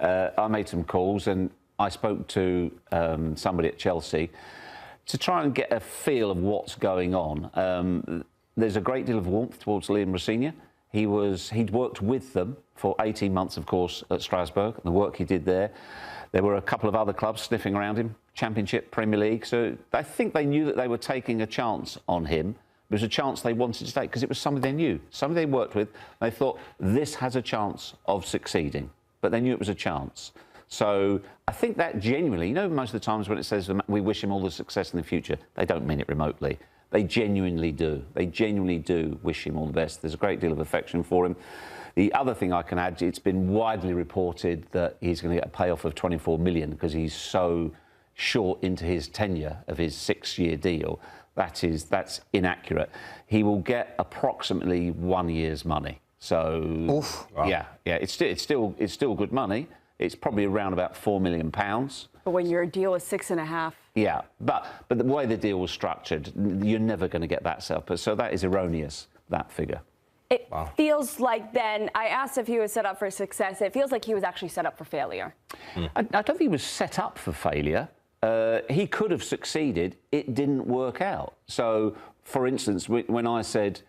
I made some calls and I spoke to somebody at Chelsea to try and get a feel of what's going on. There's a great deal of warmth towards Liam Rosenior. He'd worked with them for 18 months, of course, at Strasbourg, and the work he did there. There were a couple of other clubs sniffing around him, Championship, Premier League. So I think they knew that they were taking a chance on him. It was a chance they wanted to take because it was somebody they knew, somebody they worked with. They thought, this has a chance of succeeding. But they knew it was a chance. So I think that genuinely, you know, most of the times when it says we wish him all the success in the future, they don't mean it remotely. They genuinely do. They genuinely do wish him all the best. There's a great deal of affection for him. The other thing I can add, it's been widely reported that he's going to get a payoff of 24 million because he's so short into his tenure of his 6-year deal. That's inaccurate. He will get approximately 1 year's money. So oof. Wow. Yeah, it's still good money. It's probably around about £4 million. But when your deal is 6.5. Yeah, but the way the deal was structured, you're never going to get that set up. So that is erroneous, that figure. It feels like then, I asked if he was set up for success. It feels like he was actually set up for failure. I don't think he was set up for failure. He could have succeeded. It didn't work out. So, for instance, when I said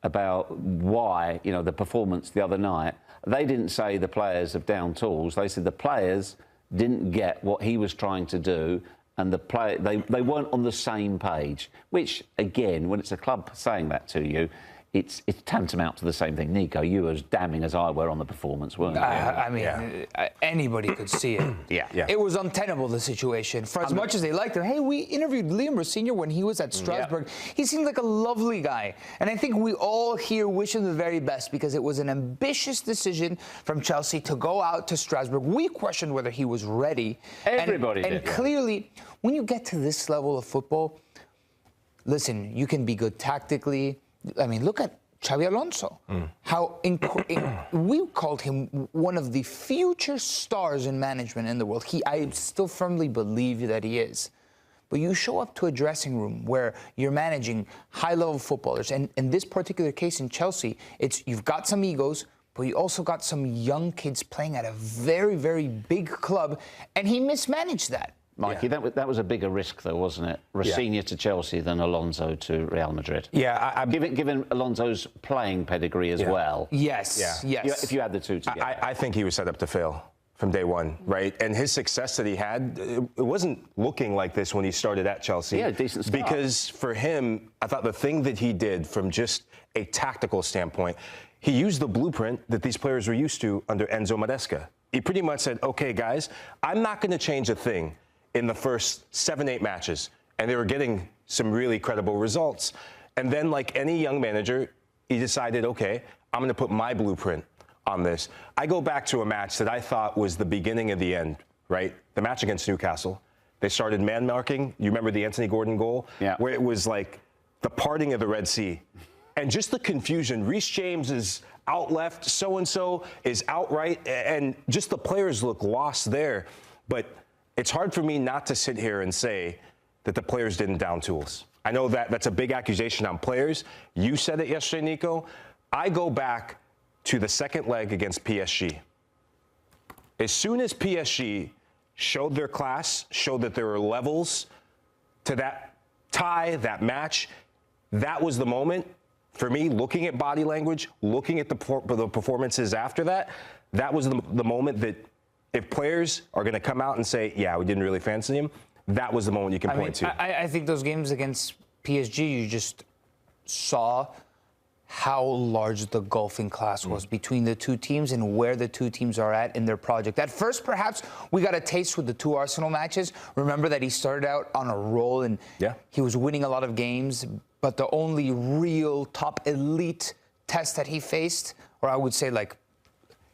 about why, you know, the performance the other night, they didn't say the players have down tools. They said the players didn't get what he was trying to do, and they weren't on the same page. Which, again, when it's a club saying that to you, it's tantamount to the same thing. Nico, you were as damning as I were on the performance, weren't you? I mean, anybody could see it. Yeah. It was untenable, the situation. For as much as they liked him, hey, we interviewed Liam Rosenior when he was at Strasbourg. He seemed like a lovely guy. And I think we all here wish him the very best because it was an ambitious decision from Chelsea to go out to Strasbourg. We questioned whether he was ready. Everybody did. And clearly, when you get to this level of football, listen, you can be good tactically. I mean, look at Xabi Alonso. How we called him one of the future stars in management in the world. I still firmly believe that he is. But you show up to a dressing room where you're managing high-level footballers, and in this particular case in Chelsea, you've got some egos, but you also got some young kids playing at a very, very big club, and he mismanaged that. Mikey, that was a bigger risk, though, wasn't it? Rosenior to Chelsea than Alonso to Real Madrid. Yeah, given Alonso's playing pedigree as well. Yes, yes. If you add the two together. I think he was set up to fail from day one, right? And his success that he had, it wasn't looking like this when he started at Chelsea. Yeah, decent start. Because for him, I thought the thing that he did from just a tactical standpoint, he used the blueprint that these players were used to under Enzo Maresca. He pretty much said, okay, guys, I'm not going to change a thing in the first 7-8 matches, and they were getting some really credible results. And then, like any young manager, he decided, okay, I'm going to put my blueprint on this. I go back to a match that I thought was the beginning of the end, right? The match against Newcastle. They started man-marking. You remember the Anthony Gordon goal? Yeah. Where it was like the parting of the Red Sea. And just the confusion. Reece James is out left, so-and-so is out right, and just the players look lost there. But it's hard for me not to sit here and say that the players didn't down tools. I know that's a big accusation on players. You said it yesterday, Nico. I go back to the second leg against PSG. As soon as PSG showed their class, showed that there were levels to that tie, that match, that was the moment for me, looking at body language, looking at the performances after that, that was the moment that if players are going to come out and say, yeah, we didn't really fancy him, that was the moment you can point to. I think those games against PSG, you just saw how large the gulf in class was between the two teams and where the two teams are at in their project. At first, perhaps, we got a taste with the 2 Arsenal matches. Remember that he started out on a roll and he was winning a lot of games, but the only real top elite test that he faced, or I would say like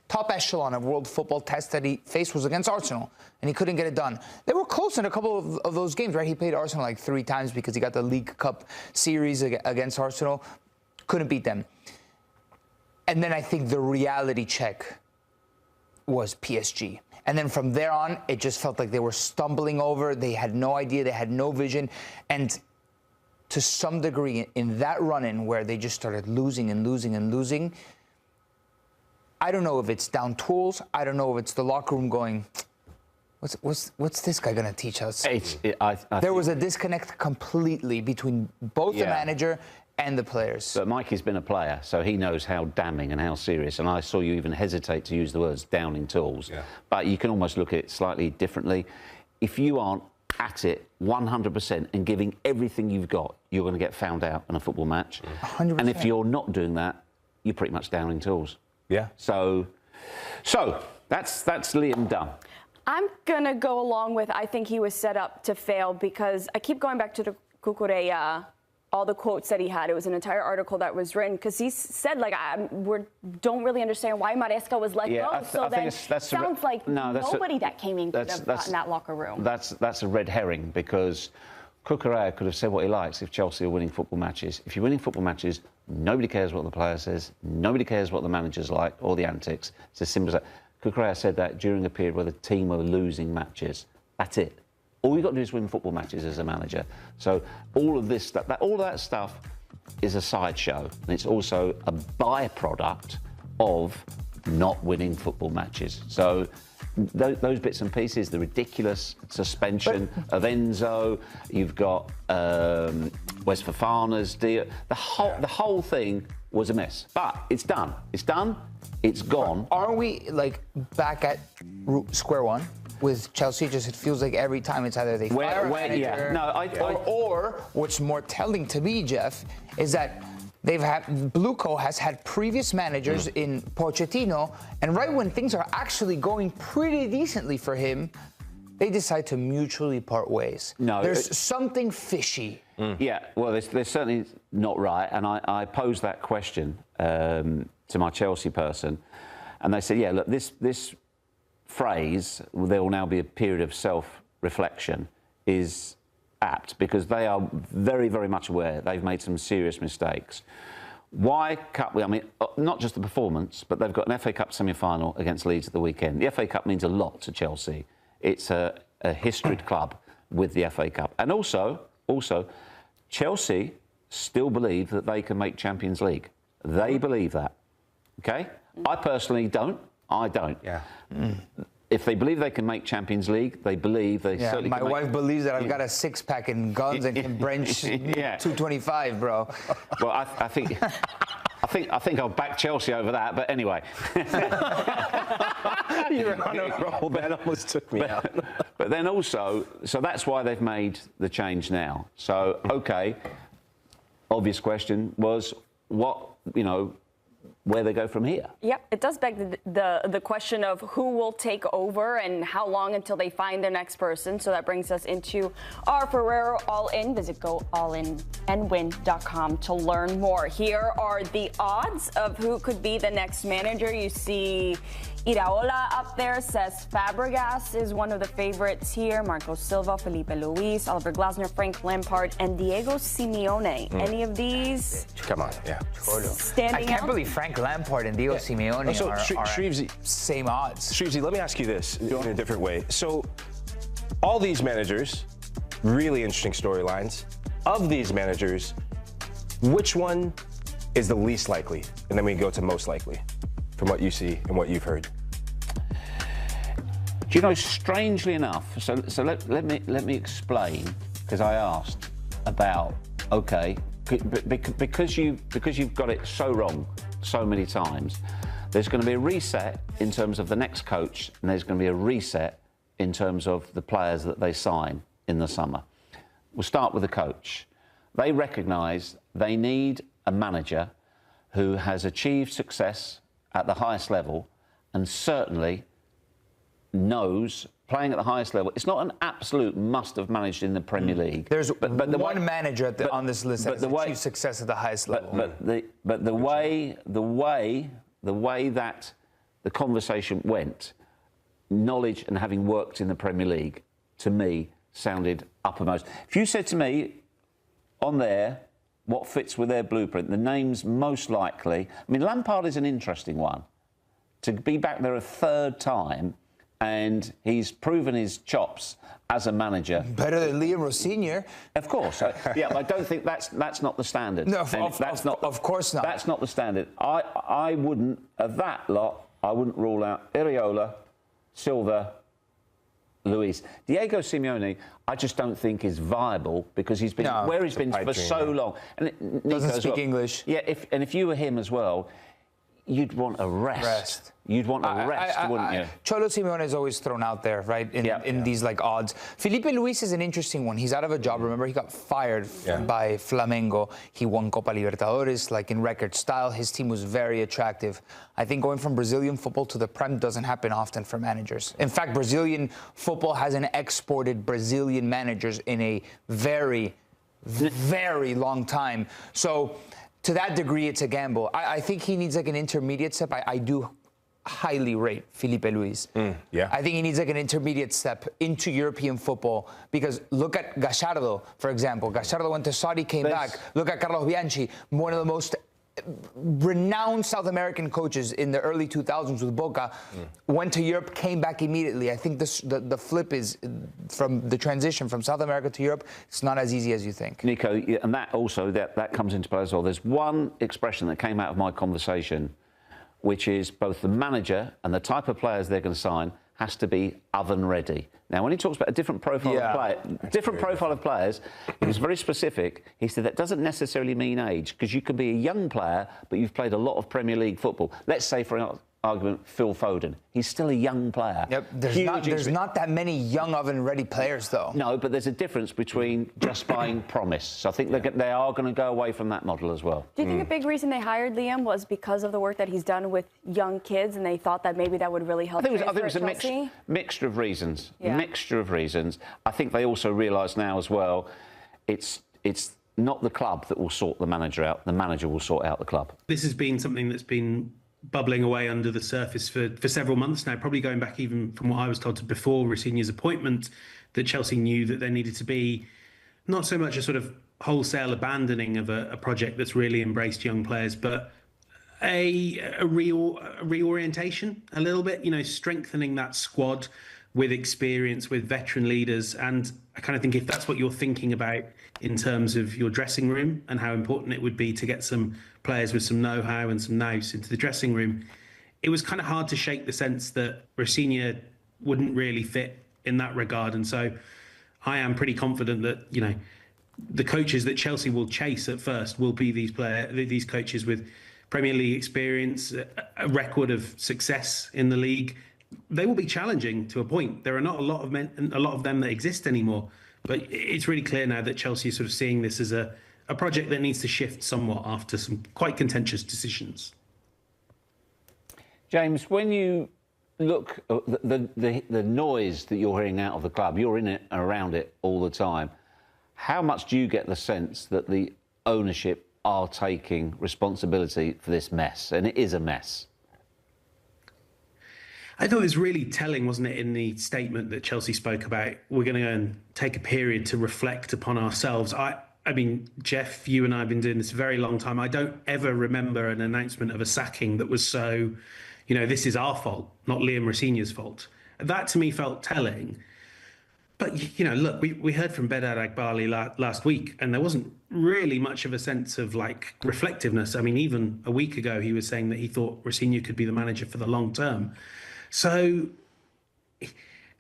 top echelon of world football test that he faced was against Arsenal, and he couldn't get it done. They were close in a couple of those games, right? He played Arsenal like 3 times because he got the League Cup series against Arsenal. Couldn't beat them. And then I think the reality check was PSG. And then from there on, it just felt like they were stumbling over. They had no idea. They had no vision. And to some degree, in that run-in where they just started losing and losing and losing, I don't know if it's down tools. I don't know if it's the locker room going, what's this guy going to teach us? There was a disconnect completely between both the manager and the players. But Mikey's been a player, so he knows how damning and how serious. And I saw you even hesitate to use the words downing tools. Yeah. But you can almost look at it slightly differently. If you aren't at it 100% and giving everything you've got, you're going to get found out in a football match. 100%. And if you're not doing that, you're pretty much downing tools. Yeah. So that's Liam done. I'm going to go along with I think he was set up to fail because I keep going back to the Cucurella, all the quotes that he had. It was an entire article that was written because he said, like, we don't really understand why Maresca was let go. So then sounds like nobody that came in could have gotten that locker room. That's a red herring because Cucurella could have said what he likes if Chelsea are winning football matches. If you're winning football matches, nobody cares what the player says. Nobody cares what the manager's like or the antics. It's as simple as that. Cucurella said that during a period where the team were losing matches. That's it. All you've got to do is win football matches as a manager. So all of this, all of that stuff is a sideshow. And it's also a byproduct of not winning football matches. So those bits and pieces, the ridiculous suspension of Enzo, you've got Wes Fofana's deal. The whole thing was a mess. But it's done. It's done. It's gone. Are we, like, back at square one? With Chelsea, just it feels like every time it's either they fire a manager, or what's more telling to me, Jeff, is that Blueco has had previous managers in Pochettino, and right when things are actually going pretty decently for him, they decide to mutually part ways. No, there's something fishy. Yeah, well, there's certainly not right, and I posed that question to my Chelsea person, and they said, yeah, look, this phrase, there will now be a period of self-reflection, is apt because they are very, very much aware they've made some serious mistakes. Why Cup? I mean, not just the performance, but they've got an FA Cup semi-final against Leeds at the weekend. The FA Cup means a lot to Chelsea. It's a historied club with the FA Cup. And also, Chelsea still believe that they can make Champions League. They believe that. Okay? I personally don't. I don't. Yeah. If they believe they can make Champions League, they believe they certainly can. My wife believes that I've got a six-pack and guns and can bench 225, bro. Well, I think I'll back Chelsea over that. But anyway, you're on a roll. That almost took me out. But then also, so that's why they've made the change now. So okay, obvious question was where they go from here. Yep, it does beg the question of who will take over and how long until they find their next person. So that brings us into our Ferrero All-In. Visit goallinandwin.com to learn more. Here are the odds of who could be the next manager. You see Iraola up there, says Fabregas is one of the favorites here. Marco Silva, Felipe Luis, Oliver Glasner, Frank Lampard, and Diego Simeone. Any of these? Come on, standing I can't out? believe Frank Lampard and Diego Simeone are same odds. Shrevesy, let me ask you this in a different way. So, all these managers, really interesting storylines. Of these managers, which one is the least likely? And then we go to most likely, from what you see and what you've heard. Do you know, strangely enough, so let me explain, because I asked about, okay, because you've got it so wrong so many times, there's going to be a reset in terms of the next coach, and there's going to be a reset in terms of the players that they sign in the summer. We'll start with the coach. They recognise they need a manager who has achieved success at the highest level and certainly knows playing at the highest level. It's not an absolute must have managed in the Premier League. There's one manager on this list that has achieved success at the highest level. But the way that the conversation went, knowledge and having worked in the Premier League, to me, sounded uppermost. If you said to me on there what fits with their blueprint, the names most likely, I mean, Lampard is an interesting one. To be back there a third time, and he's proven his chops as a manager. Better than Liam Rosenior. Of course. Yeah, but I don't think that's not the standard. No, of course not. That's not the standard. I wouldn't, of that lot, I wouldn't rule out Iriola, Silva, Luis. Diego Simeone, I just don't think is viable because he's been where he's been for so long. And doesn't speak English. Yeah, if you were him as well, you'd want a rest. You'd want a rest, wouldn't you? Cholo Simeone is always thrown out there, right? In these like odds. Felipe Luis is an interesting one. He's out of a job. Remember, he got fired by Flamengo. He won Copa Libertadores, like in record style. His team was very attractive. I think going from Brazilian football to the Prem doesn't happen often for managers. In fact, Brazilian football hasn't exported Brazilian managers in a very, very long time. So to that degree, it's a gamble. I think he needs like an intermediate step. I do highly rate Felipe Luis. I think he needs like an intermediate step into European football because look at Gallardo, for example. Gallardo went to Saudi, came back. Look at Carlos Bianchi, one of the most renowned South American coaches in the early 2000s with Boca, went to Europe, came back immediately. I think the flip is from the transition from South America to Europe, it's not as easy as you think. Nico, and that also, that comes into play as well. There's one expression that came out of my conversation, which is both the manager and the type of players they're going to sign has to be oven ready. Now, when he talks about a different profile of players, he was very specific. He said that doesn't necessarily mean age, because you can be a young player, but you've played a lot of Premier League football. Let's say, for argument, Phil Foden. He's still a young player. Yep. There's not that many young oven-ready players, though. No, but there's a difference between just buying promise. So I think they are going to go away from that model as well. Do you think a big reason they hired Liam was because of the work that he's done with young kids, and they thought that maybe that would really help? I think it was a mixture of reasons. Yeah. Mixture of reasons. I think they also realise now as well, it's not the club that will sort the manager out. The manager will sort out the club. This has been something that's been bubbling away under the surface for several months now, probably going back even from what I was told to before Rosinier's appointment, that Chelsea knew that there needed to be not so much a sort of wholesale abandoning of a project that's really embraced young players, but a reorientation a little bit, strengthening that squad with experience, with veteran leaders. And I kind of think if that's what you're thinking about in terms of your dressing room and how important it would be to get some players with some know-how and some nous into the dressing room, it was kind of hard to shake the sense that Rosenior wouldn't really fit in that regard. And so I am pretty confident that, the coaches that Chelsea will chase at first will be these coaches with Premier League experience, a record of success in the league. They will be challenging to a point. There are not a lot of them that exist anymore. But it's really clear now that Chelsea is sort of seeing this as a project that needs to shift somewhat after some quite contentious decisions. James, when you look at the noise that you're hearing out of the club, you're in it and around it all the time. How much do you get the sense that the ownership are taking responsibility for this mess? And it is a mess. I thought it was really telling, wasn't it, in the statement that Chelsea spoke about, we're going to go and take a period to reflect upon ourselves. I mean, Jeff, you and I have been doing this a very long time. I don't ever remember an announcement of a sacking that was so, this is our fault, not Liam Rosenior's fault. That to me felt telling. But, look, we heard from Bedard Agbali last week, and there wasn't really much of a sense of reflectiveness. I mean, even a week ago, he was saying that he thought Rosenior could be the manager for the long term. So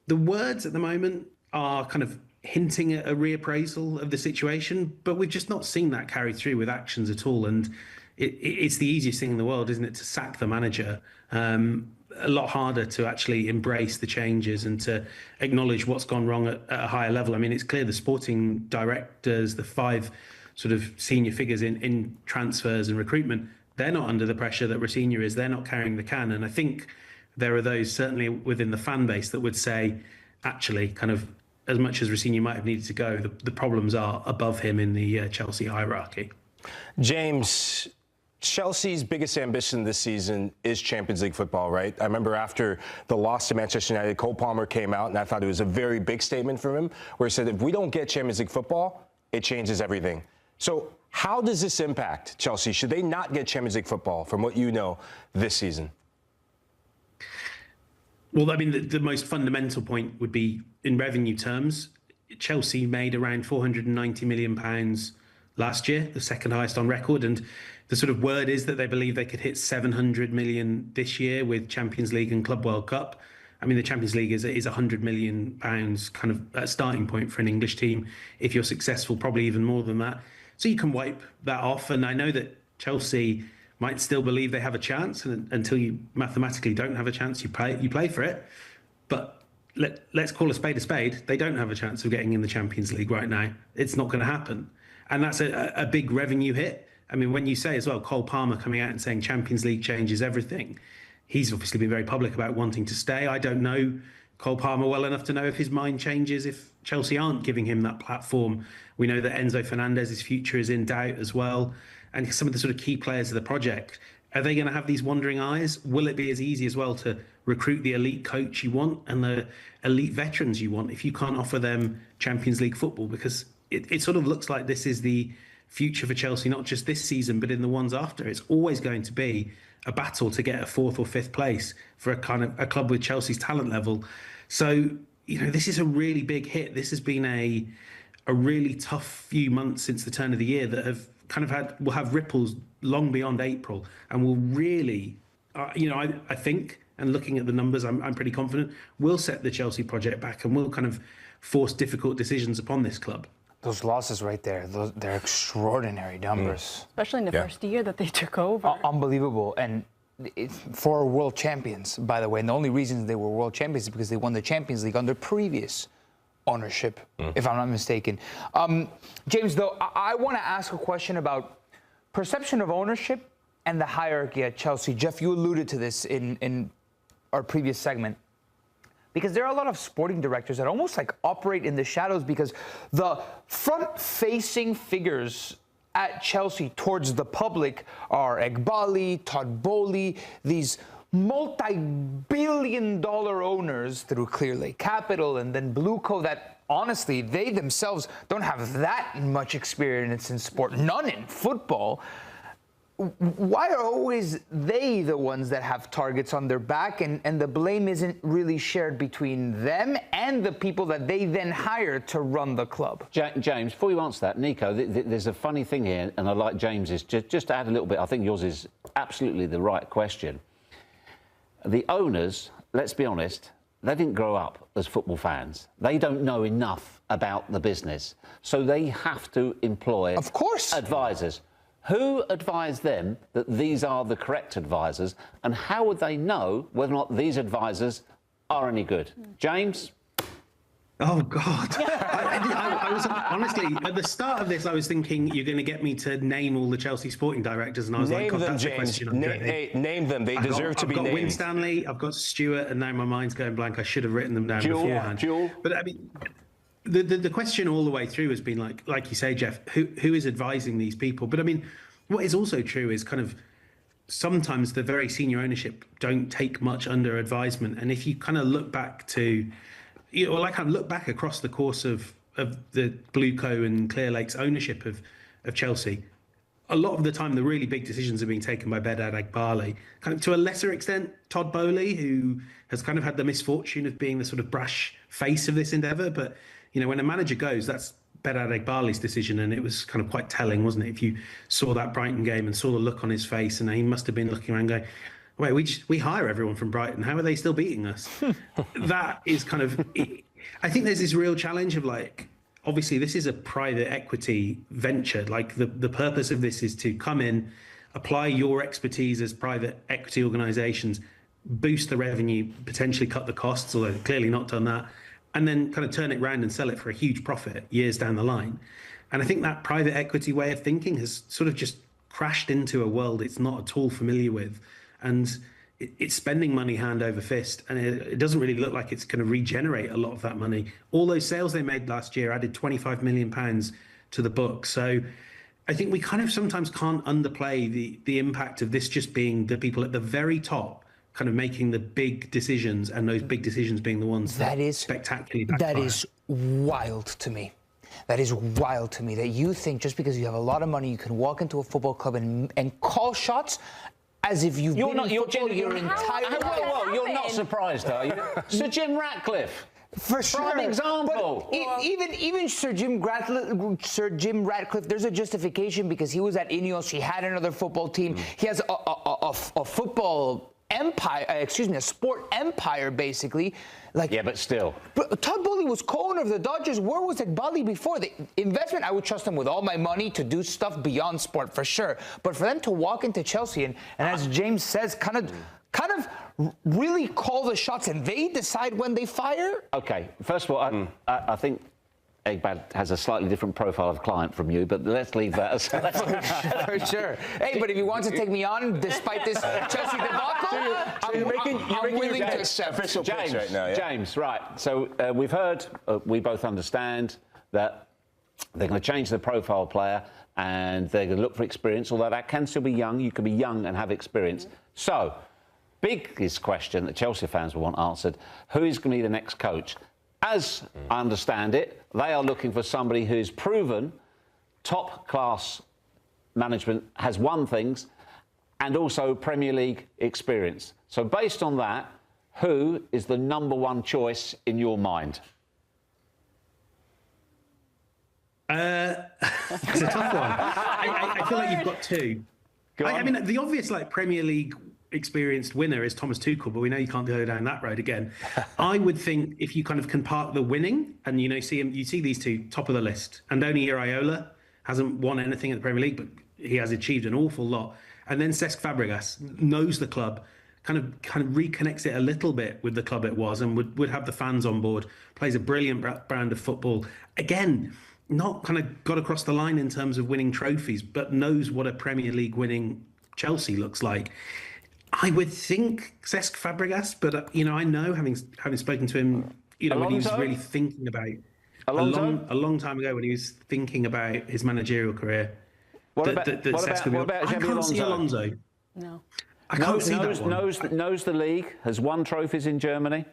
the words at the moment are kind of hinting at a reappraisal of the situation, but we've just not seen that carry through with actions at all. And it's the easiest thing in the world, isn't it, to sack the manager? A lot harder to actually embrace the changes and to acknowledge what's gone wrong at a higher level. I mean, it's clear the sporting directors, the 5 sort of senior figures in transfers and recruitment, they're not under the pressure that Rosenior is. They're not carrying the can. And I think there are those certainly within the fan base that would say, actually, kind of as much as Rosenior might have needed to go, the problems are above him in the Chelsea hierarchy. James, Chelsea's biggest ambition this season is Champions League football, right? I remember after the loss to Manchester United, Cole Palmer came out, and I thought it was a very big statement from him, where he said, if we don't get Champions League football, it changes everything. So how does this impact Chelsea? Should they not get Champions League football, from what you know, this season? Well, I mean, the most fundamental point would be in revenue terms. Chelsea made around £490 million last year, the second highest on record. And the sort of word is that they believe they could hit 700 million this year with Champions League and Club World Cup. I mean, the Champions League is £100 million kind of a starting point for an English team. If you're successful, probably even more than that. So you can wipe that off. And I know that Chelsea might still believe they have a chance, and until you mathematically don't have a chance, you play for it. But let's call a spade a spade. They don't have a chance of getting in the Champions League right now. It's not going to happen. And that's a big revenue hit. I mean, when you say as well, Cole Palmer coming out and saying Champions League changes everything, he's obviously been very public about wanting to stay. I don't know Cole Palmer well enough to know if his mind changes if Chelsea aren't giving him that platform. We know that Enzo Fernandez's future is in doubt as well. And some of the sort of key players of the project, are they going to have these wandering eyes? Will it be as easy as well to recruit the elite coach you want and the elite veterans you want if you can't offer them Champions League football? Because it sort of looks like this is the future for Chelsea, not just this season, but in the ones after. It's always going to be a battle to get a 4th or 5th place for a club with Chelsea's talent level. So, this is a really big hit. This has been a really tough few months since the turn of the year that have will have ripples long beyond April, and will really, I think, and looking at the numbers, I'm pretty confident, will set the Chelsea project back and will kind of force difficult decisions upon this club. Those losses right there, they're extraordinary numbers. Especially in the first year that they took over. Unbelievable. And for world champions, by the way. And the only reason they were world champions is because they won the Champions League under previous ownership, if I'm not mistaken. James, though, I want to ask a question about perception of ownership and the hierarchy at Chelsea. Jeff, you alluded to this in our previous segment. Because there are a lot of sporting directors that almost operate in the shadows, because the front-facing figures at Chelsea towards the public are Eghbali, Todd Bowley, these multi-billion-dollar owners through Clearlake Capital and then Blueco that, honestly, they themselves don't have that much experience in sport, none in football. Why are always they the ones that have targets on their back, and the blame isn't really shared between them and the people that they then hire to run the club? James, before you answer that, Nico, there's a funny thing here, and I like James's. Just to add a little bit, I think yours is absolutely the right question. The owners, let's be honest, they didn't grow up as football fans. They don't know enough about the business, so they have to employ, of course, advisors. Who advised them that these are the correct advisors, and how would they know whether or not these advisors are any good? James? Oh, God. I was honestly, at the start of this, I was thinking you're going to get me to name all the Chelsea sporting directors, and I was name like, God, them, that's James. a question I'm getting. Name them. They deserve to be named. I've got Winstanley, I've got Stewart, and now my mind's going blank. I should have written them down beforehand. But I mean, the question all the way through has been like you say, Jeff, who is advising these people? But I mean, what is also true is kind of sometimes the very senior ownership don't take much under advisement. And if you kind of look back to, look back across the course of the Blueco and Clearlake's ownership of Chelsea, a lot of the time the really big decisions are being taken by Bedad Eghbali. Kind of to a lesser extent, Todd Bowley, who has kind of had the misfortune of being the sort of brash face of this endeavour. But, when a manager goes, that's Bedad Eghbali's decision, and it was kind of quite telling, wasn't it? If you saw that Brighton game and saw the look on his face, and he must have been looking around going, wait, we hire everyone from Brighton. How are they still beating us? That is kind of, I think there's this real challenge of obviously this is a private equity venture. The purpose of this is to come in, apply your expertise as private equity organisations, boost the revenue, potentially cut the costs, although they've clearly not done that, and then kind of turn it around and sell it for a huge profit years down the line. And I think that private equity way of thinking has sort of just crashed into a world it's not at all familiar with. And it's spending money hand over fist, and it doesn't really look like it's going to regenerate a lot of that money. All those sales they made last year added £25 million to the book. So I think we kind of sometimes can't underplay the impact of this just being the people at the very top kind of making the big decisions, and those big decisions being the ones that is spectacularly backfire. That is wild to me. That is wild to me, that you think just because you have a lot of money, you can walk into a football club and call shots as if you've been in football your entire life. Whoa, you're not surprised, are you? Sir Jim Ratcliffe. For sure. Prime example. But even Sir Jim Ratcliffe, there's a justification because he was at Ineos. He had another football team. He has a football empire, a sport empire, basically. Like, yeah, but still. But Todd Bowley was co-owner of the Dodgers. Where was Iqbali before? The investment, I would trust him with all my money to do stuff beyond sport, for sure. But for them to walk into Chelsea and as James says, kind of really call the shots and they decide when they fire? Okay, first of all, I think Egbad has a slightly different profile of client from you, but let's leave that aside. For sure. Hey, but if he wants to take me on despite this Chelsea debacle, I'm willing to accept. Official pitch right now, yeah? James, right. So we've heard, we both understand that they're going to change the profile player and they're going to look for experience, although that can still be young. You can be young and have experience. So, biggest question that Chelsea fans will want answered, who is going to be the next coach? As I understand it, they are looking for somebody who's proven top-class management, has won things, and also Premier League experience. So based on that, who is the number one choice in your mind? It's a tough one. I feel like you've got two. I mean, the obvious Premier League experienced winner is Thomas Tuchel, but we know you can't go down that road again. I would think if you kind of can park the winning and you see these two top of the list. Andoni Iraola hasn't won anything in the Premier League, but he has achieved an awful lot. And then Cesc Fabregas knows the club, kind of reconnects it a little bit with the club it was, and would have the fans on board. Plays a brilliant brand of football. Again, not kind of got across the line in terms of winning trophies, but knows what a Premier League winning Chelsea looks like. I would think Cesc Fabregas, but I know having spoken to him, when he was really thinking about a long time ago when he was thinking about his managerial career. What about I can't see Alonso. No. I can't see that one. Knows the league, has won trophies in Germany,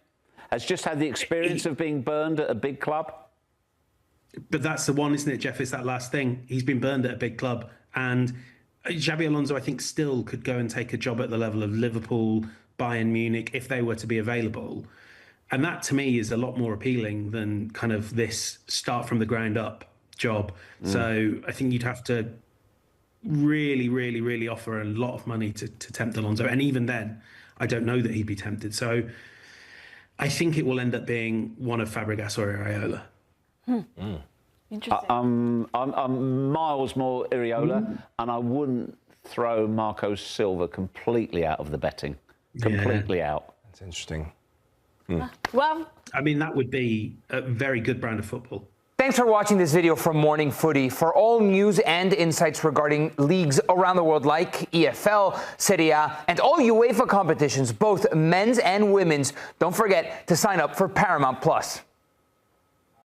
has just had the experience of being burned at a big club. But that's the one, isn't it, Jeff? It's that last thing. He's been burned at a big club, and Xabi Alonso, I think, still could go and take a job at the level of Liverpool, Bayern Munich, if they were to be available. And that, to me, is a lot more appealing than kind of this start from the ground up job. So I think you'd have to really, really, really offer a lot of money to tempt Alonso. And even then, I don't know that he'd be tempted. So I think it will end up being one of Fabregas or Iraola. Interesting. I'm miles more Iraola, and I wouldn't throw Marco Silva completely out of the betting. Completely out. That's interesting. Well, I mean, that would be a very good brand of football. Thanks for watching this video from Morning Footy. For all news and insights regarding leagues around the world like EFL, Serie A, and all UEFA competitions, both men's and women's, don't forget to sign up for Paramount Plus.